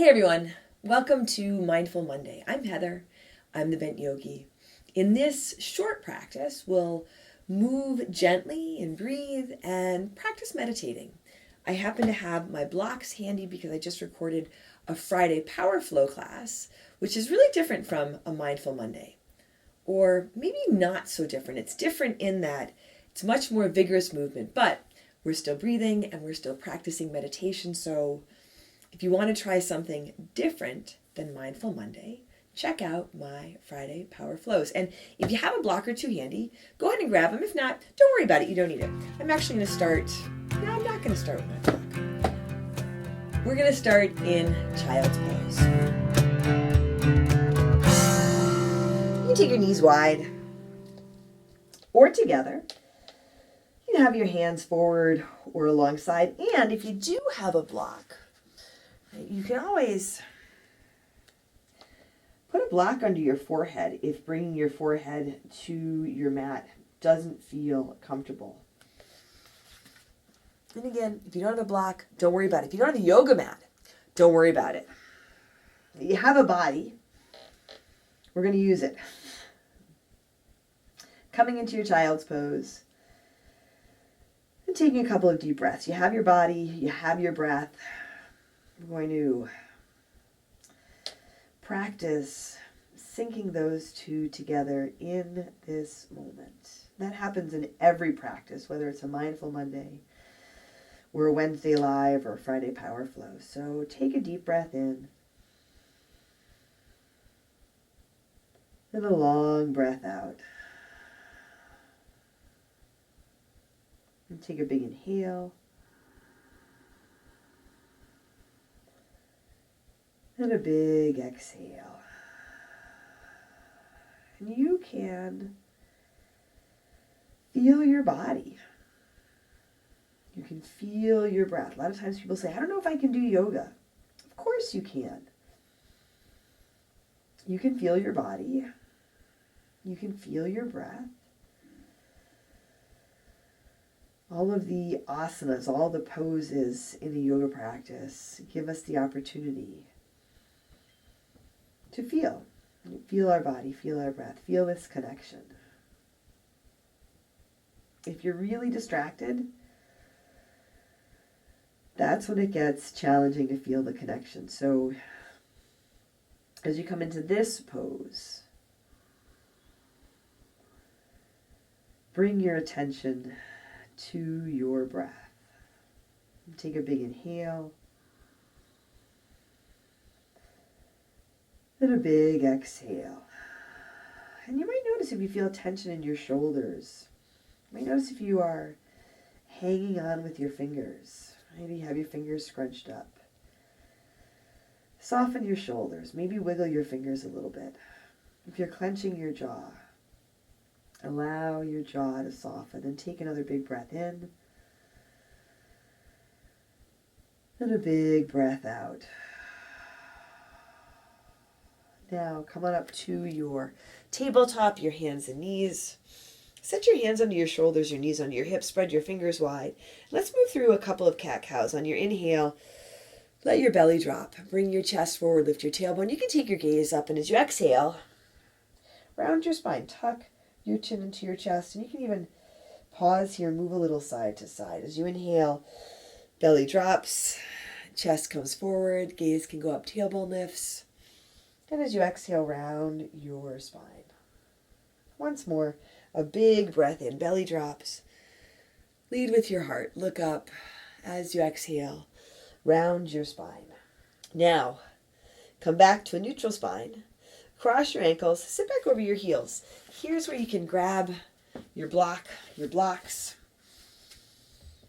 Hey everyone, welcome to Mindful Monday. I'm Heather, I'm the Bent Yogi. In this short practice, we'll move gently and breathe and practice meditating. I happen to have my blocks handy because I just recorded a Friday Power Flow class, which is really different from a Mindful Monday. Or maybe not so different. It's different in that it's much more vigorous movement, but we're still breathing and we're still practicing meditation, so if you want to try something different than Mindful Monday, check out my Friday Power Flows. And if you have a block or two handy, go ahead and grab them. If not, don't worry about it. You don't need it. I'm actually going to start, no, I'm not going to start with my block. We're going to start in Child's Pose. You can take your knees wide or together. You can have your hands forward or alongside. And if you do have a block, you can always put a block under your forehead if bringing your forehead to your mat doesn't feel comfortable. And again, if you don't have a block, don't worry about it. If you don't have a yoga mat, don't worry about it. You have a body. We're going to use it. Coming into your child's pose and taking a couple of deep breaths. You have your body, you have your breath. We're going to practice syncing those two together in this moment. That happens in every practice, whether it's a Mindful Monday or a Wednesday Live or a Friday Power Flow. So take a deep breath in and a long breath out. And take a big inhale. And a big exhale. And you can feel your body. You can feel your breath. A lot of times people say, I don't know if I can do yoga. Of course you can. You can feel your body. You can feel your breath. All of the asanas, all the poses in a yoga practice give us the opportunity to feel our body, feel our breath, feel this connection. If you're really distracted, that's when it gets challenging to feel the connection. So as you come into this pose, bring your attention to your breath. Take a big inhale. And a big exhale. And you might notice if you feel tension in your shoulders. You might notice if you are hanging on with your fingers. Maybe you have your fingers scrunched up. Soften your shoulders. Maybe wiggle your fingers a little bit. If you're clenching your jaw, allow your jaw to soften. And take another big breath in. And a big breath out. Now, come on up to your tabletop, your hands and knees. Set your hands under your shoulders, your knees under your hips. Spread your fingers wide. Let's move through a couple of cat-cows. On your inhale, let your belly drop. Bring your chest forward, lift your tailbone. You can take your gaze up, and as you exhale, round your spine. Tuck your chin into your chest, and you can even pause here and move a little side to side. As you inhale, belly drops, chest comes forward, gaze can go up, tailbone lifts. And as you exhale, round your spine. Once more, a big breath in, belly drops. Lead with your heart, look up. As you exhale, round your spine. Now, come back to a neutral spine. Cross your ankles, sit back over your heels. Here's where you can grab your blocks.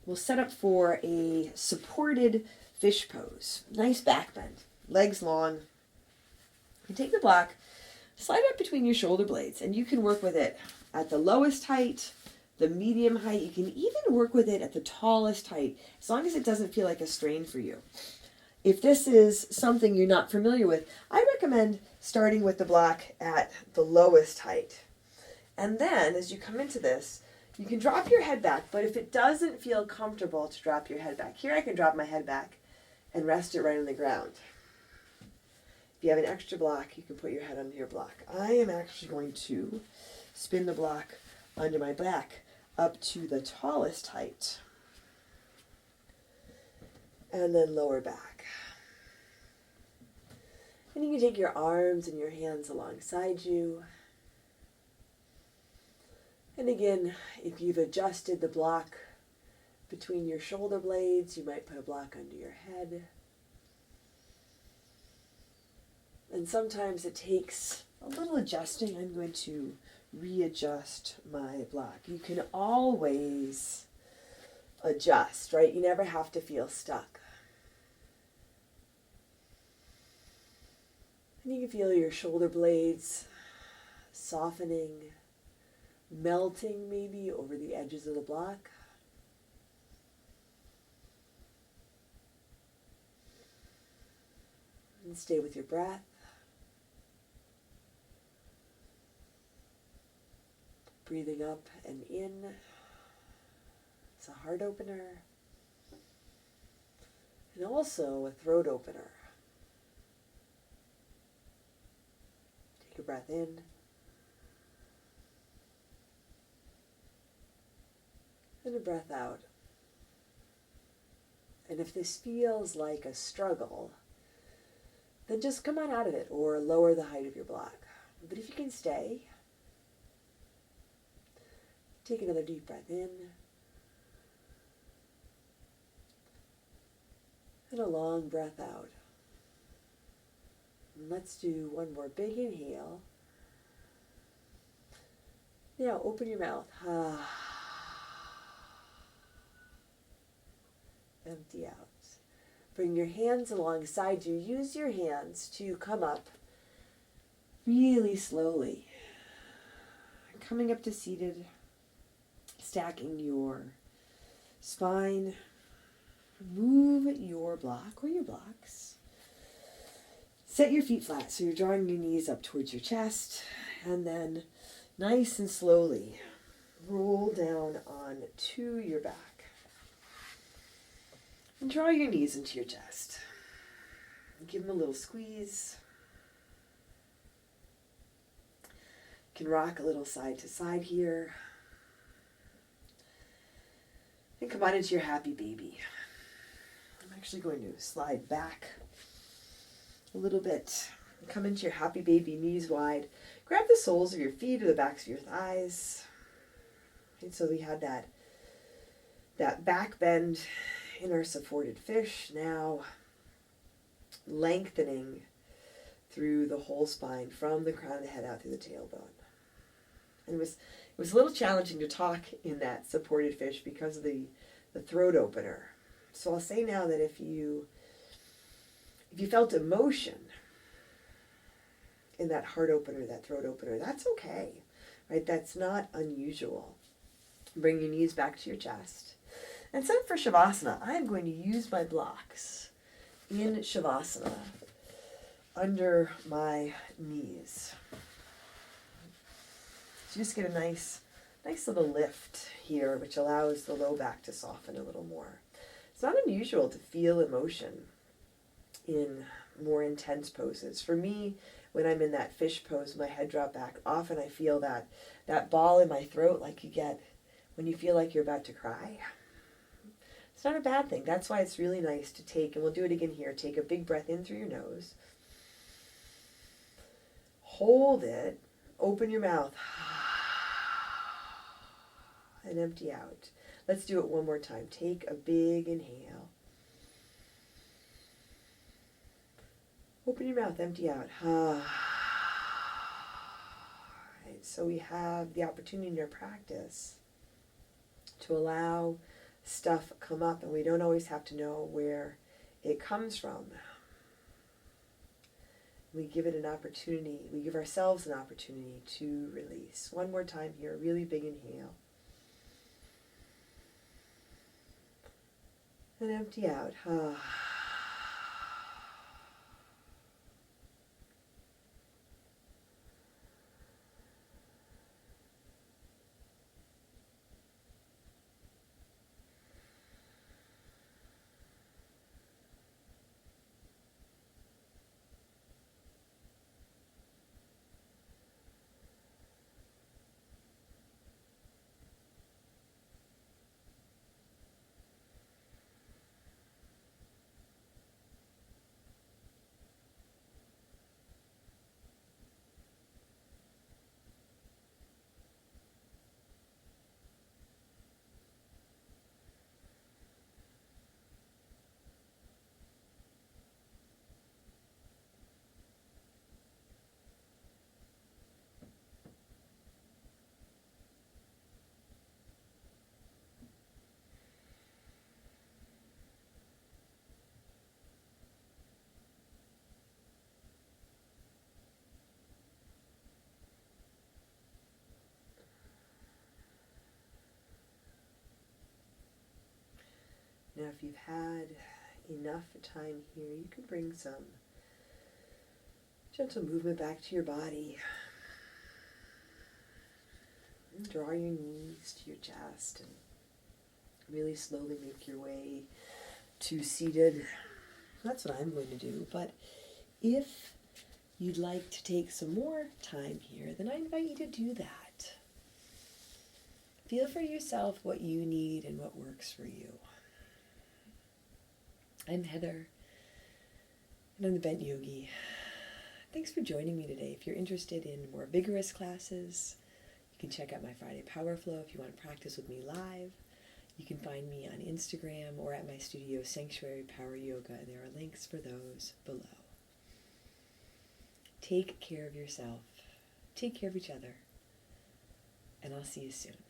We'll set up for a supported fish pose. Nice back bend, legs long. You take the block, slide it between your shoulder blades, and you can work with it at the lowest height, the medium height. You can even work with it at the tallest height, as long as it doesn't feel like a strain for you. If this is something you're not familiar with, I recommend starting with the block at the lowest height. And then, as you come into this, you can drop your head back, but if it doesn't feel comfortable to drop your head back, here I can drop my head back and rest it right on the ground. If you have an extra block, you can put your head under your block. I am actually going to spin the block under my back up to the tallest height. And then lower back. And you can take your arms and your hands alongside you. And again, if you've adjusted the block between your shoulder blades, you might put a block under your head. And sometimes it takes a little adjusting. I'm going to readjust my block. You can always adjust, right? You never have to feel stuck. And you can feel your shoulder blades softening, melting maybe over the edges of the block. And stay with your breath. Breathing up and in. It's a heart opener. And also a throat opener. Take a breath in. And a breath out. And if this feels like a struggle, then just come on out of it or lower the height of your block. But if you can stay, take another deep breath in. And a long breath out. And let's do one more big inhale. Now open your mouth. Empty out. Bring your hands alongside you. Use your hands to come up really slowly. Coming up to seated, stacking your spine. Move your block or your blocks. Set your feet flat so you're drawing your knees up towards your chest, and then nice and slowly roll down onto your back. And draw your knees into your chest. Give them a little squeeze. You can rock a little side to side here. And come on into your happy baby. I'm actually going to slide back a little bit. Come into your happy baby, knees wide. Grab the soles of your feet or the backs of your thighs. And so we had that back bend in our supported fish, now lengthening through the whole spine from the crown of the head out through the tailbone. And it was a little challenging to talk in that supported fish because of the throat opener. So I'll say now that if you felt emotion in that heart opener, that throat opener, that's okay, right? That's not unusual. Bring your knees back to your chest. And set up for Shavasana. I am going to use my blocks in Shavasana under my knees. So just get a nice little lift here, which allows the low back to soften a little more. It's not unusual to feel emotion in more intense poses. For me, when I'm in that fish pose, my head drop back, often I feel that ball in my throat like you get when you feel like you're about to cry. It's not a bad thing. That's why it's really nice to take, and we'll do it again here, take a big breath in through your nose. Hold it. Open your mouth. And empty out. Let's do it one more time. Take a big inhale. Open your mouth. Empty out. Right, so we have the opportunity in our practice to allow stuff come up, and we don't always have to know where it comes from. We give it an opportunity, we give ourselves an opportunity to release. One more time here, really big inhale. And empty out. if you've had enough time here, you can bring some gentle movement back to your body. And draw your knees to your chest and really slowly make your way to seated. That's what I'm going to do. But if you'd like to take some more time here, then I invite you to do that. Feel for yourself what you need and what works for you. I'm Heather, and I'm the Bent Yogi. Thanks for joining me today. If you're interested in more vigorous classes, you can check out my Friday Power Flow if you want to practice with me live. You can find me on Instagram or at my studio, Sanctuary Power Yoga, and there are links for those below. Take care of yourself, take care of each other, and I'll see you soon.